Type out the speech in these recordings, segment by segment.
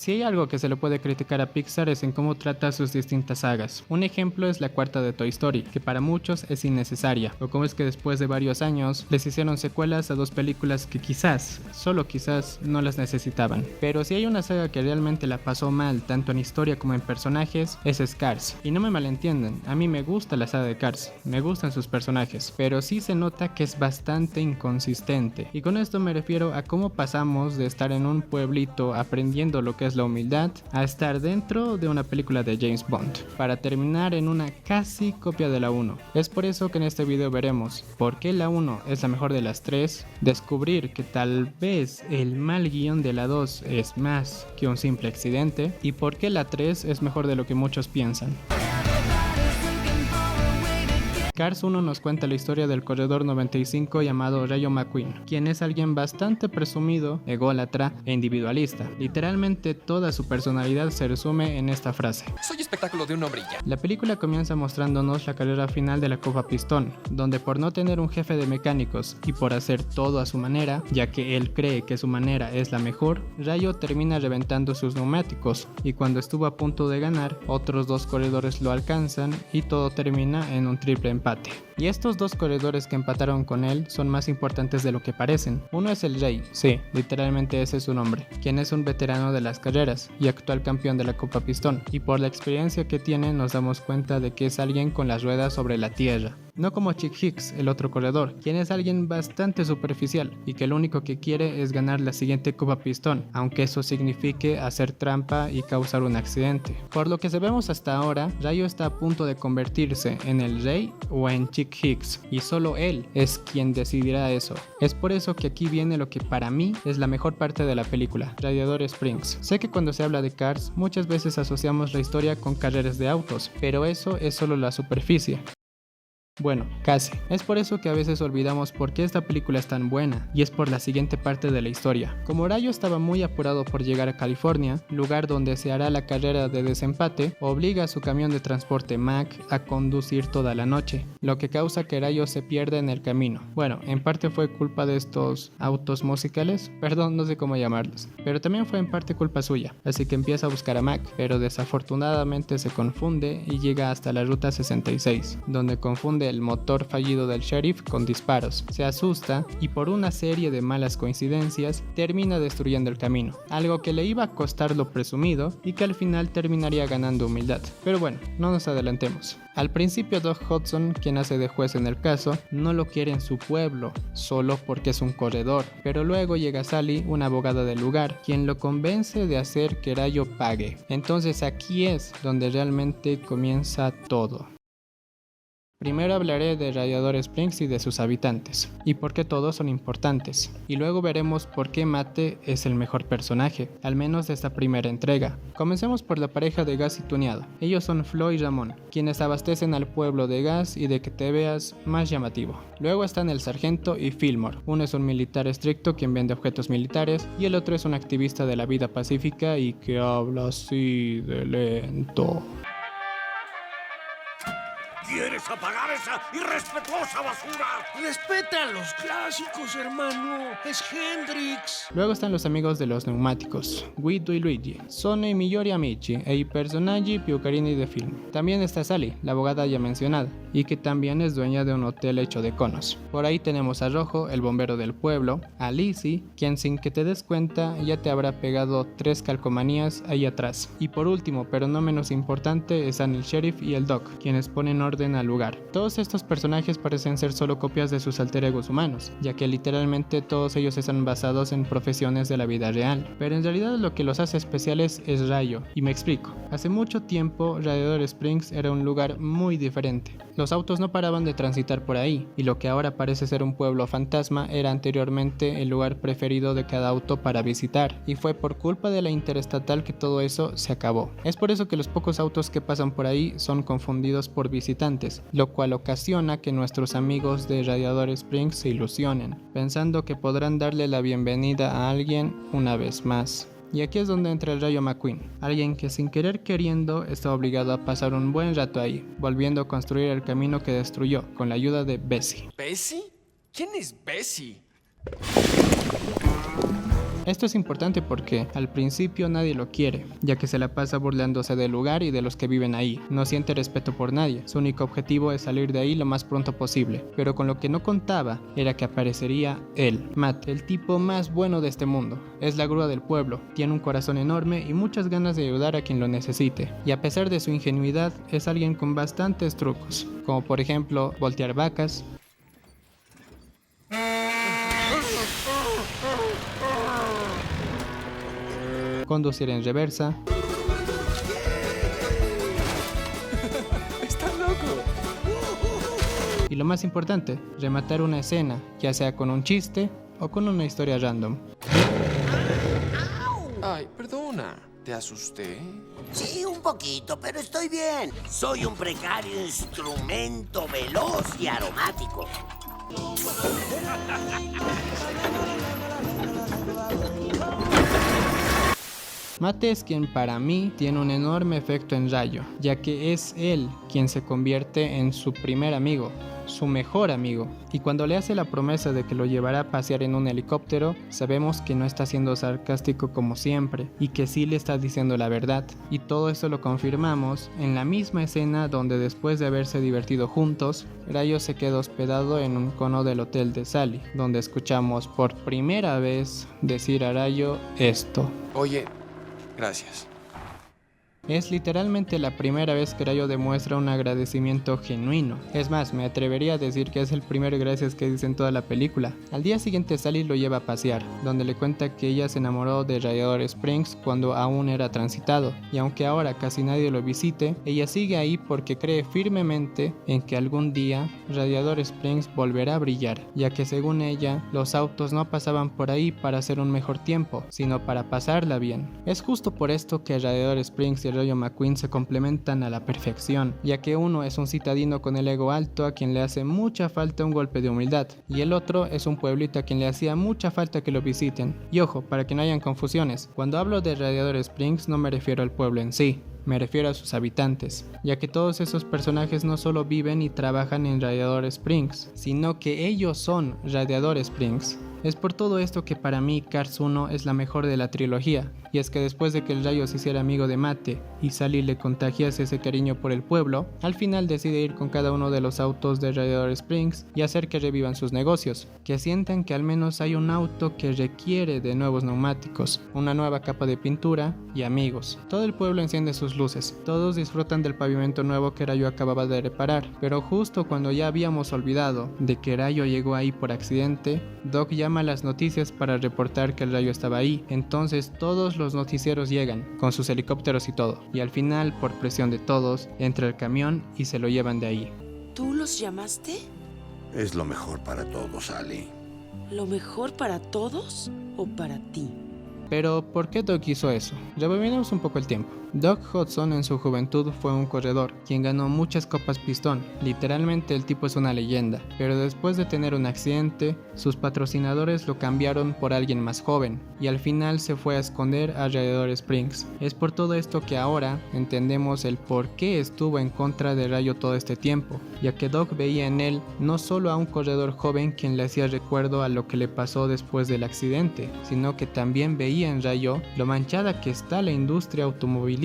Si hay algo que se le puede criticar a Pixar es en cómo trata sus distintas sagas. Un ejemplo es la cuarta de Toy Story, que para muchos es innecesaria, o cómo es que después de varios años les hicieron secuelas a dos películas que quizás, solo quizás, no las necesitaban. Pero si hay una saga que realmente la pasó mal tanto en historia como en personajes, es Cars. Y no me malentiendan, a mí me gusta la saga de Cars, me gustan sus personajes, pero sí se nota que es bastante inconsistente. Y con esto me refiero a cómo pasamos de estar en un pueblito aprendiendo lo que es la humildad a estar dentro de una película de James Bond, para terminar en una casi copia de la 1. Es por eso que en este video veremos por qué la 1 es la mejor de las 3, descubrir que tal vez el mal guión de la 2 es más que un simple accidente y por qué la 3 es mejor de lo que muchos piensan. Cars 1 nos cuenta la historia del corredor 95 llamado Rayo McQueen, quien es alguien bastante presumido, ególatra e individualista. Literalmente toda su personalidad se resume en esta frase: soy espectáculo de un hombre y ya. La película comienza mostrándonos la carrera final de la Copa Pistón, donde por no tener un jefe de mecánicos y por hacer todo a su manera, ya que él cree que su manera es la mejor, Rayo termina reventando sus neumáticos, y cuando estuvo a punto de ganar, otros dos corredores lo alcanzan y todo termina en un triple empate. Y estos dos corredores que empataron con él son más importantes de lo que parecen. Uno es el Rey, sí, literalmente ese es su nombre, quien es un veterano de las carreras y actual campeón de la Copa Pistón, y por la experiencia que tiene nos damos cuenta de que es alguien con las ruedas sobre la tierra. No como Chick Hicks, el otro corredor, quien es alguien bastante superficial y que lo único que quiere es ganar la siguiente Copa Pistón, aunque eso signifique hacer trampa y causar un accidente. Por lo que sabemos hasta ahora, Rayo está a punto de convertirse en el Rey o en Chick Hicks, y solo él es quien decidirá eso. Es por eso que aquí viene lo que para mí es la mejor parte de la película, Radiator Springs. Sé que cuando se habla de Cars, muchas veces asociamos la historia con carreras de autos, pero eso es solo la superficie. Bueno, casi. Es por eso que a veces olvidamos por qué esta película es tan buena, y es por la siguiente parte de la historia. Como Rayo estaba muy apurado por llegar a California, lugar donde se hará la carrera de desempate, obliga a su camión de transporte Mack a conducir toda la noche, lo que causa que Rayo se pierda en el camino. Bueno, en parte fue culpa de estos autos musicales, perdón, no sé cómo llamarlos, pero también fue en parte culpa suya, así que empieza a buscar a Mack, pero desafortunadamente se confunde y llega hasta la ruta 66, donde confunde el motor fallido del sheriff con disparos, se asusta y por una serie de malas coincidencias termina destruyendo el camino, algo que le iba a costar lo presumido y que al final terminaría ganando humildad. Pero bueno, no nos adelantemos. Al principio Doc Hudson, quien hace de juez en el caso, no lo quiere en su pueblo, solo porque es un corredor, pero luego llega Sally, una abogada del lugar, quien lo convence de hacer que Rayo pague. Entonces aquí es donde realmente comienza todo. Primero hablaré de Radiator Springs y de sus habitantes, y por qué todos son importantes, y luego veremos por qué Mate es el mejor personaje, al menos de esta primera entrega. Comencemos por la pareja de Gas y Tuneado. Ellos son Flo y Ramón, quienes abastecen al pueblo de gas y de que te veas más llamativo. Luego están el sargento y Fillmore. Uno es un militar estricto quien vende objetos militares, y el otro es un activista de la vida pacífica y que habla así de lento. ¿Quieres apagar esa irrespetuosa basura? Respeta a los clásicos, hermano. Es Hendrix. Luego están los amigos de los neumáticos, Guido y Luigi, Sone y Migliori amici e i personaggi più carini de film. También está Sally, la abogada ya mencionada, y que también es dueña de un hotel hecho de conos. Por ahí tenemos a Rojo, el bombero del pueblo, a Lizzie, quien sin que te des cuenta ya te habrá pegado 3 calcomanías ahí atrás. Y por último, pero no menos importante, están el sheriff y el doc, quienes ponen orden al lugar. Todos estos personajes parecen ser solo copias de sus alter egos humanos, ya que literalmente todos ellos están basados en profesiones de la vida real, pero en realidad lo que los hace especiales es Rayo, y me explico. Hace mucho tiempo Radiator Springs era un lugar muy diferente. Los autos no paraban de transitar por ahí, y lo que ahora parece ser un pueblo fantasma era anteriormente el lugar preferido de cada auto para visitar, y fue por culpa de la interestatal que todo eso se acabó. Es por eso que los pocos autos que pasan por ahí son confundidos por visitantes, lo cual ocasiona que nuestros amigos de Radiador Springs se ilusionen, pensando que podrán darle la bienvenida a alguien una vez más. Y aquí es donde entra el Rayo McQueen, alguien que sin querer queriendo está obligado a pasar un buen rato ahí, volviendo a construir el camino que destruyó, con la ayuda de Bessie. ¿Bessie? ¿Quién es Bessie? Esto es importante porque al principio nadie lo quiere, ya que se la pasa burlándose del lugar y de los que viven ahí. No siente respeto por nadie, su único objetivo es salir de ahí lo más pronto posible. Pero con lo que no contaba era que aparecería él, Matt, el tipo más bueno de este mundo. Es la grúa del pueblo, tiene un corazón enorme y muchas ganas de ayudar a quien lo necesite. Y a pesar de su ingenuidad, es alguien con bastantes trucos, como por ejemplo voltear vacas, conducir en reversa, ¡Está loco! y lo más importante, rematar una escena, ya sea con un chiste o con una historia random. Ay, perdona. ¿Te asusté? Sí, un poquito, pero estoy bien. Soy un precario instrumento veloz y aromático. Matt es quien para mí tiene un enorme efecto en Rayo, ya que es él quien se convierte en su primer amigo, su mejor amigo, y cuando le hace la promesa de que lo llevará a pasear en un helicóptero, sabemos que no está siendo sarcástico como siempre, y que sí le está diciendo la verdad, y todo eso lo confirmamos en la misma escena donde después de haberse divertido juntos, Rayo se queda hospedado en un cono del hotel de Sally, donde escuchamos por primera vez decir a Rayo esto. Oye, gracias. Es literalmente la primera vez que Rayo demuestra un agradecimiento genuino. Es más, me atrevería a decir que es el primer gracias que dice en toda la película. Al día siguiente Sally lo lleva a pasear, donde le cuenta que ella se enamoró de Radiador Springs cuando aún era transitado, y aunque ahora casi nadie lo visite, ella sigue ahí porque cree firmemente en que algún día Radiador Springs volverá a brillar, ya que según ella, los autos no pasaban por ahí para hacer un mejor tiempo, sino para pasarla bien. Es justo por esto que Radiador Springs y Rayo McQueen se complementan a la perfección, ya que uno es un citadino con el ego alto a quien le hace mucha falta un golpe de humildad, y el otro es un pueblito a quien le hacía mucha falta que lo visiten. Y ojo, para que no hayan confusiones, cuando hablo de Radiador Springs no me refiero al pueblo en sí, me refiero a sus habitantes, ya que todos esos personajes no solo viven y trabajan en Radiador Springs, sino que ellos son Radiador Springs. Es por todo esto que para mí Cars 1 es la mejor de la trilogía, y es que después de que el Rayo se hiciera amigo de Mate y Sally le contagiase ese cariño por el pueblo, al final decide ir con cada uno de los autos de Radiador Springs y hacer que revivan sus negocios, que sientan que al menos hay un auto que requiere de nuevos neumáticos, una nueva capa de pintura y amigos. Todo el pueblo enciende sus luces, todos disfrutan del pavimento nuevo que Rayo acababa de reparar, pero justo cuando ya habíamos olvidado de que Rayo llegó ahí por accidente, Doc llama a las noticias para reportar que el Rayo estaba ahí. Entonces todos los noticieros llegan, con sus helicópteros y todo, y al final, por presión de todos, entra el camión y se lo llevan de ahí. ¿Tú los llamaste? Es lo mejor para todos, Sally. ¿Lo mejor para todos o para ti? Pero, ¿por qué Doc hizo eso? Rebobinemos un poco el tiempo. Doc Hudson en su juventud fue un corredor, quien ganó muchas copas pistón. Literalmente el tipo es una leyenda, pero después de tener un accidente, sus patrocinadores lo cambiaron por alguien más joven, y al final se fue a esconder a Radiador Springs. Es por todo esto que ahora entendemos el por qué estuvo en contra de Rayo todo este tiempo, ya que Doc veía en él no solo a un corredor joven quien le hacía recuerdo a lo que le pasó después del accidente, sino que también veía en Rayo lo manchada que está la industria automovilística,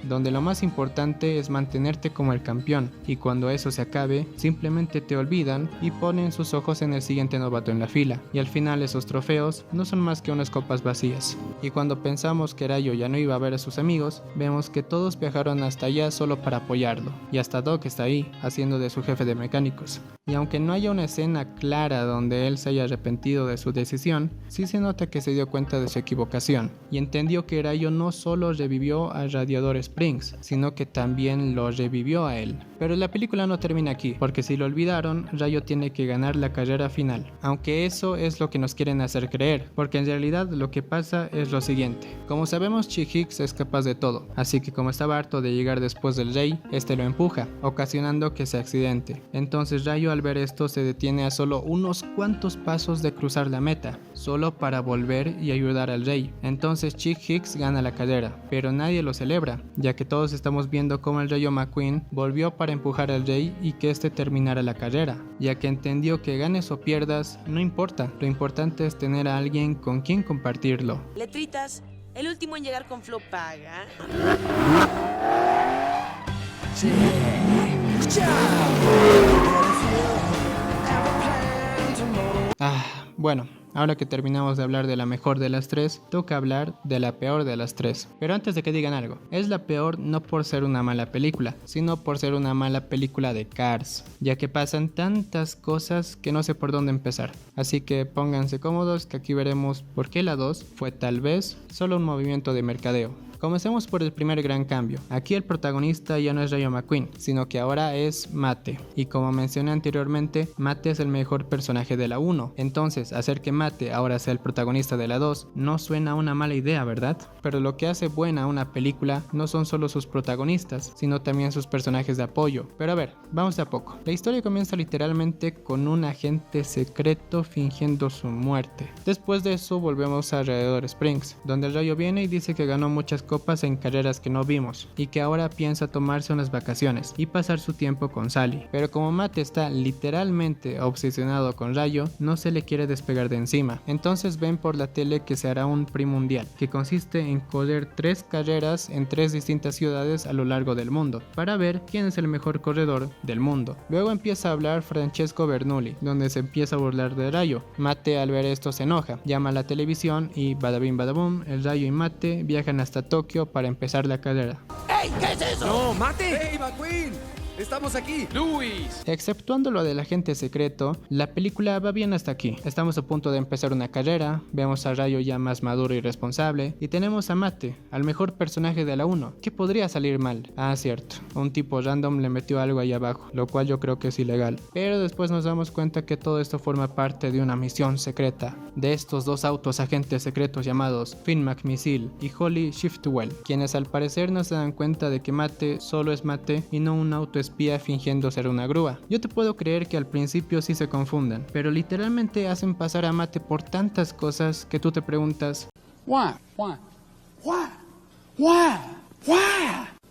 donde lo más importante es mantenerte como el campeón, y cuando eso se acabe, simplemente te olvidan y ponen sus ojos en el siguiente novato en la fila, y al final esos trofeos no son más que unas copas vacías. Y cuando pensamos que Rayo ya no iba a ver a sus amigos, vemos que todos viajaron hasta allá solo para apoyarlo, y hasta Doc está ahí, haciendo de su jefe de mecánicos. Y aunque no haya una escena clara donde él se haya arrepentido de su decisión, sí se nota que se dio cuenta de su equivocación equivocación y entendió que Rayo no solo revivió a Radiador Springs, sino que también lo revivió a él. Pero la película no termina aquí, porque si lo olvidaron, Rayo tiene que ganar la carrera final, aunque eso es lo que nos quieren hacer creer, porque en realidad lo que pasa es lo siguiente. Como sabemos, Chick Hicks es capaz de todo, así que como estaba harto de llegar después del rey, este lo empuja, ocasionando que se accidente. Entonces Rayo, al ver esto, se detiene a solo unos cuantos pasos de cruzar la meta, solo para volver y ayudar al rey. Entonces Chick Hicks gana la carrera, pero nadie lo celebra, ya que todos estamos viendo cómo el Rayo McQueen volvió para empujar al rey y que este terminara la carrera, ya que entendió que ganes o pierdas, no importa, lo importante es tener a alguien con quien compartirlo. Letritas, el último en llegar con Flo paga. Bueno, ahora que terminamos de hablar de la mejor de las tres, toca hablar de la peor de las tres. Pero antes de que digan algo, es la peor no por ser una mala película, sino por ser una mala película de Cars, ya que pasan tantas cosas que no sé por dónde empezar. Así que pónganse cómodos, que aquí veremos por qué la 2 fue tal vez solo un movimiento de mercadeo. Comencemos por el primer gran cambio. Aquí el protagonista ya no es Rayo McQueen, sino que ahora es Mate. Y como mencioné anteriormente, Mate es el mejor personaje de la 1. Entonces, hacer que Mate ahora sea el protagonista de la 2 no suena a una mala idea, ¿verdad? Pero lo que hace buena una película no son solo sus protagonistas, sino también sus personajes de apoyo. Pero a ver, vamos de a poco. La historia comienza literalmente con un agente secreto fingiendo su muerte. Después de eso volvemos a Radiador Springs, donde el Rayo viene y dice que ganó muchas copas en carreras que no vimos y que ahora piensa tomarse unas vacaciones y pasar su tiempo con Sally. Pero como Mate está literalmente obsesionado con Rayo, no se le quiere despegar de encima. Entonces ven por la tele que se hará un premundial, que consiste en correr 3 carreras en 3 distintas ciudades a lo largo del mundo, para ver quién es el mejor corredor del mundo. Luego empieza a hablar Francesco Bernoulli, donde se empieza a burlar de Rayo. Mate al ver esto se enoja, llama a la televisión y badabim badabum, el Rayo y Mate viajan hasta Tokio para empezar la carrera. ¡Ey! ¿Qué es eso? ¡No, mate! ¡Hey, McQueen! ¡Estamos aquí! ¡Luis! Exceptuando lo del agente secreto, la película va bien hasta aquí. Estamos a punto de empezar una carrera, vemos a Rayo ya más maduro y responsable, y tenemos a Mate, al mejor personaje de la 1. ¿Qué podría salir mal? Ah, cierto, un tipo random le metió algo ahí abajo, lo cual yo creo que es ilegal. Pero después nos damos cuenta que todo esto forma parte de una misión secreta, de estos 2 autos agentes secretos llamados Finn McMissile y Holly Shiftwell, quienes al parecer no se dan cuenta de que Mate solo es Mate y no un auto espía fingiendo ser una grúa. Yo te puedo creer que al principio sí se confundan, pero literalmente hacen pasar a Mate por tantas cosas que tú te preguntas Why?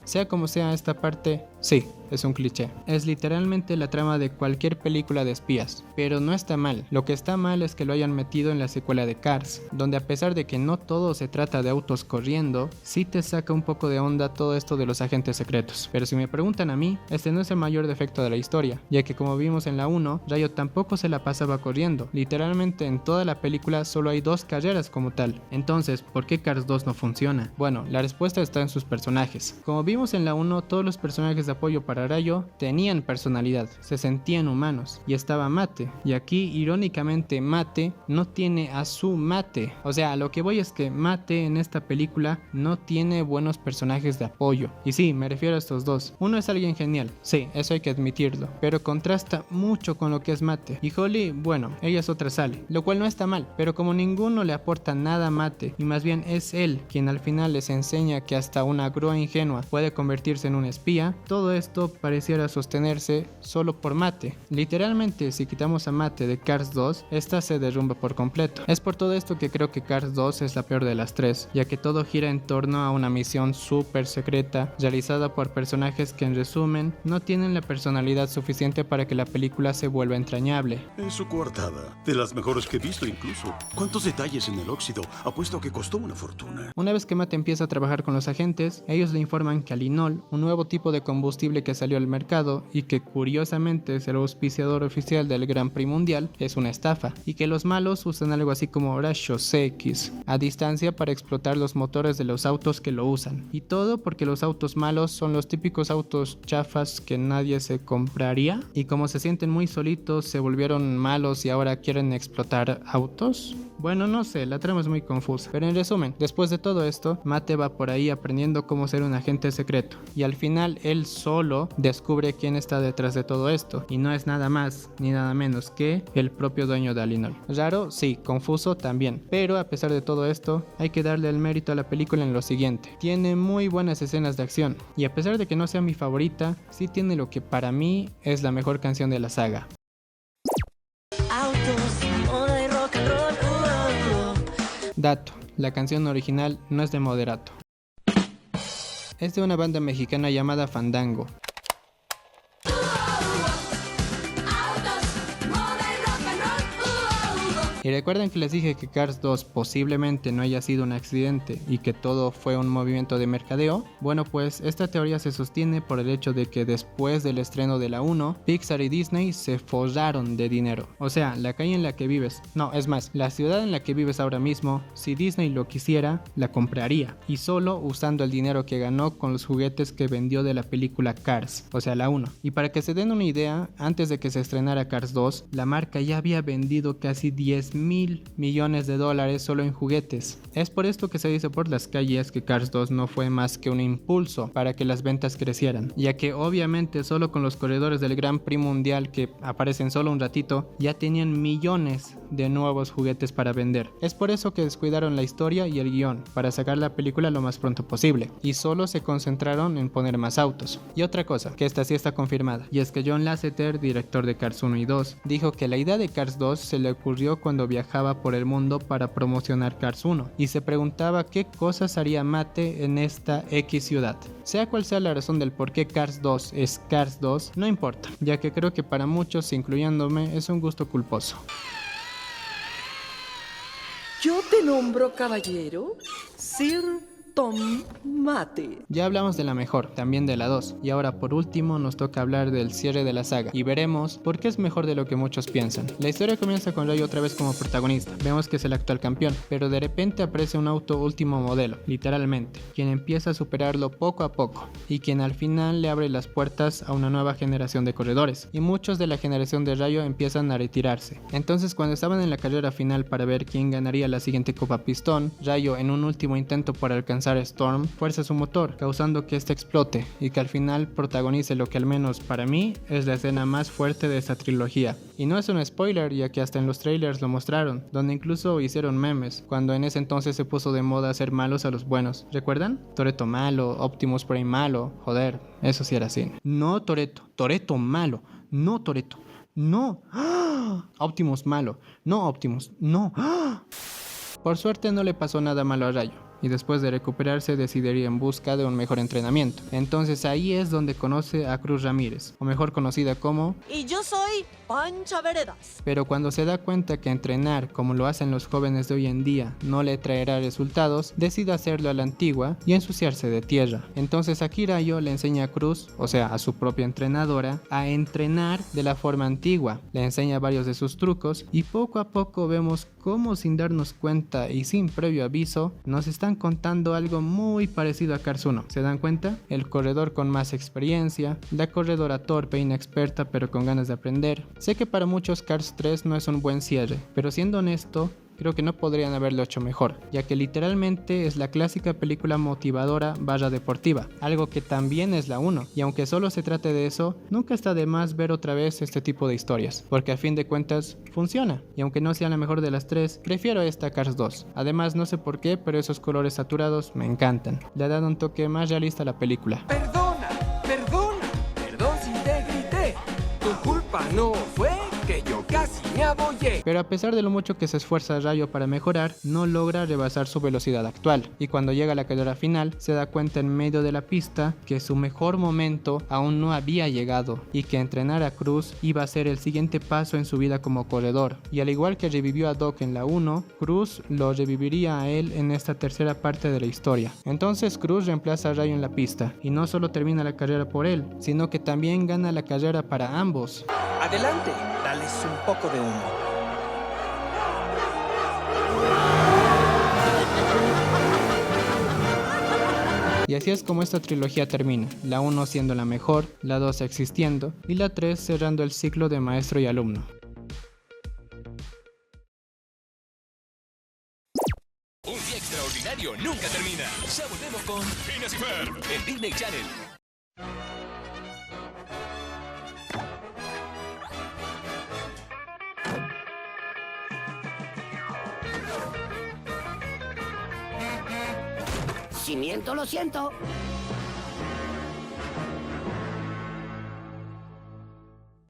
Sea como sea esta parte, sí, es un cliché. Es literalmente la trama de cualquier película de espías, pero no está mal. Lo que está mal es que lo hayan metido en la secuela de Cars, donde a pesar de que no todo se trata de autos corriendo, sí te saca un poco de onda todo esto de los agentes secretos. Pero si me preguntan a mí, este no es el mayor defecto de la historia, ya que como vimos en la 1, Rayo tampoco se la pasaba corriendo. Literalmente en toda la película solo hay 2 carreras como tal. Entonces, ¿por qué Cars 2 no funciona? Bueno, la respuesta está en sus personajes. Como vimos en la 1, todos los personajes de apoyo para Rayo tenían personalidad, se sentían humanos, y estaba Mate, y aquí irónicamente Mate no tiene a su Mate. O sea, a lo que voy es que Mate en esta película no tiene buenos personajes de apoyo, y sí, me refiero a estos 2. Uno es alguien genial, sí, eso hay que admitirlo, pero contrasta mucho con lo que es Mate. Y Holly, bueno, ella es otra Sally, lo cual no está mal, pero como ninguno le aporta nada a Mate, y más bien es él quien al final les enseña que hasta una grúa ingenua puede convertirse en un espía, todo esto pareciera sostenerse solo por Mate. Literalmente, si quitamos a Mate de Cars 2, esta se derrumba por completo. Es por todo esto que creo que Cars 2 es la peor de las 3, ya que todo gira en torno a una misión súper secreta, realizada por personajes que en resumen, no tienen la personalidad suficiente para que la película se vuelva entrañable. Es su coartada, de las mejores que he visto incluso. ¿Cuántos detalles en el óxido? Apuesto a que costó una fortuna. Una vez que Mate empieza a trabajar con los agentes, ellos le informan que Alinol, un nuevo tipo de combustible combustible que salió al mercado y que curiosamente es el auspiciador oficial del Gran Prix Mundial, es una estafa, y que los malos usan algo así como rayos X a distancia para explotar los motores de los autos que lo usan. Y todo porque los autos malos son los típicos autos chafas que nadie se compraría, y como se sienten muy solitos se volvieron malos y ahora quieren explotar autos. Bueno, no sé, la trama es muy confusa, pero en resumen, después de todo esto, Mate va por ahí aprendiendo cómo ser un agente secreto, y al final él solo descubre quién está detrás de todo esto, y no es nada más ni nada menos que el propio dueño de Alinol. Raro, sí, confuso también, pero a pesar de todo esto, hay que darle el mérito a la película en lo siguiente: tiene muy buenas escenas de acción, y a pesar de que no sea mi favorita, sí tiene lo que para mí es la mejor canción de la saga. Dato: la canción original no es de Moderato. Es de una banda mexicana llamada Fandango. ¿Y recuerdan que les dije que Cars 2 posiblemente no haya sido un accidente y que todo fue un movimiento de mercadeo? Bueno, pues esta teoría se sostiene por el hecho de que después del estreno de la 1, Pixar y Disney se forraron de dinero. O sea, la calle en la que vives, no, es más, la ciudad en la que vives ahora mismo, si Disney lo quisiera, la compraría. Y solo usando el dinero que ganó con los juguetes que vendió de la película Cars, o sea, la 1. Y para que se den una idea, antes de que se estrenara Cars 2, la marca ya había vendido casi 10.000 millones de dólares solo en juguetes. Es por esto que se dice por las calles que Cars 2 no fue más que un impulso para que las ventas crecieran, ya que obviamente solo con los corredores del Gran Prix Mundial, que aparecen solo un ratito, ya tenían millones de nuevos juguetes para vender. Es por eso que descuidaron la historia y el guión para sacar la película lo más pronto posible, y solo se concentraron en poner más autos. Y otra cosa, que esta sí está confirmada, y es que John Lasseter, director de Cars 1 y 2, dijo que la idea de Cars 2 se le ocurrió cuando viajaba por el mundo para promocionar Cars 1 y se preguntaba qué cosas haría Mate en esta X ciudad. Sea cual sea la razón del por qué Cars 2 es Cars 2, no importa, ya que creo que para muchos, incluyéndome, es un gusto culposo. Yo te nombro caballero, Sir Tom Mate. Ya hablamos de la mejor, también de la 2, y ahora por último nos toca hablar del cierre de la saga, y veremos por qué es mejor de lo que muchos piensan. La historia comienza con Ray otra vez como protagonista, vemos que es el actual campeón, pero de repente aparece un auto último modelo, literalmente, quien empieza a superarlo poco a poco, y quien al final le abre las puertas a una nueva generación de corredores, y muchos de la generación de Rayo empiezan a retirarse. Entonces cuando estaban en la carrera final para ver quién ganaría la siguiente Copa Pistón, Rayo, en un último intento por alcanzar a Storm, fuerza su motor, causando que este explote y que al final protagonice lo que al menos para mí es la escena más fuerte de esta trilogía. Y no es un spoiler, ya que hasta en los trailers lo mostraron, donde incluso hicieron memes, cuando en ese entonces se puso de moda hacer malos a los buenos. ¿Recuerdan? Toretto malo, Optimus Prime malo, joder, eso sí era así. No Toretto malo, no Toretto, no, ¡Ah! Optimus malo, no Optimus, no. ¡Ah! Por suerte no le pasó nada malo a Rayo, y después de recuperarse decidiría en busca de un mejor entrenamiento. Entonces ahí es donde conoce a Cruz Ramírez, o mejor conocida como... Y yo soy Pancha Veredas. Pero cuando se da cuenta que entrenar como lo hacen los jóvenes de hoy en día no le traerá resultados, decide hacerlo a la antigua y ensuciarse de tierra. Entonces aquí Rayo le enseña a Cruz, o sea a su propia entrenadora, a entrenar de la forma antigua. Le enseña varios de sus trucos y poco a poco vemos cómo, sin darnos cuenta y sin previo aviso, nos están contando algo muy parecido a Cars 1. ¿Se dan cuenta? El corredor con más experiencia, la corredora torpe e inexperta pero con ganas de aprender. Sé que para muchos Cars 3 no es un buen cierre, pero siendo honesto, creo que no podrían haberlo hecho mejor, ya que literalmente es la clásica película motivadora / deportiva, algo que también es la 1, y aunque solo se trate de eso, nunca está de más ver otra vez este tipo de historias, porque a fin de cuentas funciona, y aunque no sea la mejor de las tres, prefiero esta Cars 2. Además, no sé por qué, pero esos colores saturados me encantan, le dan un toque más realista a la película. Perdón si te grité. Tu culpa no fue que yo casi me abollé. Pero a pesar de lo mucho que se esfuerza Rayo para mejorar, no logra rebasar su velocidad actual, y cuando llega a la carrera final se da cuenta en medio de la pista que su mejor momento aún no había llegado y que entrenar a Cruz iba a ser el siguiente paso en su vida como corredor, y al igual que revivió a Doc en la 1, Cruz lo reviviría a él en esta tercera parte de la historia. Entonces Cruz reemplaza a Rayo en la pista y no solo termina la carrera por él, sino que también gana la carrera para ambos. Adelante, dales un poco de humo. Y así es como esta trilogía termina, la 1 siendo la mejor, la 2 existiendo y la 3 cerrando el ciclo de maestro y alumno. Un día extraordinario nunca termina. Ya volvemos con Phineas y Ferb en Disney Channel. Si miento, lo siento.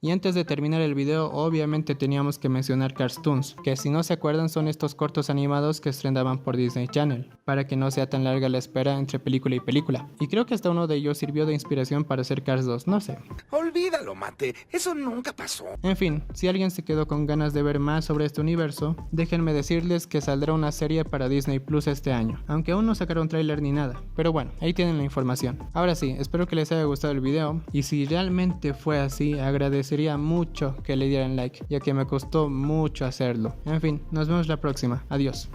Y antes de terminar el video, obviamente teníamos que mencionar Cartoons, que si no se acuerdan son estos cortos animados que estrenaban por Disney Channel, para que no sea tan larga la espera entre película y película. Y creo que hasta uno de ellos sirvió de inspiración para hacer Cars 2, no sé. Olvídalo, Mate. Eso nunca pasó. En fin, si alguien se quedó con ganas de ver más sobre este universo, déjenme decirles que saldrá una serie para Disney Plus este año, aunque aún no sacaron tráiler ni nada. Pero bueno, ahí tienen la información. Ahora sí, espero que les haya gustado el video, y si realmente fue así, agradecería mucho que le dieran like, ya que me costó mucho hacerlo. En fin, nos vemos la próxima. Adiós.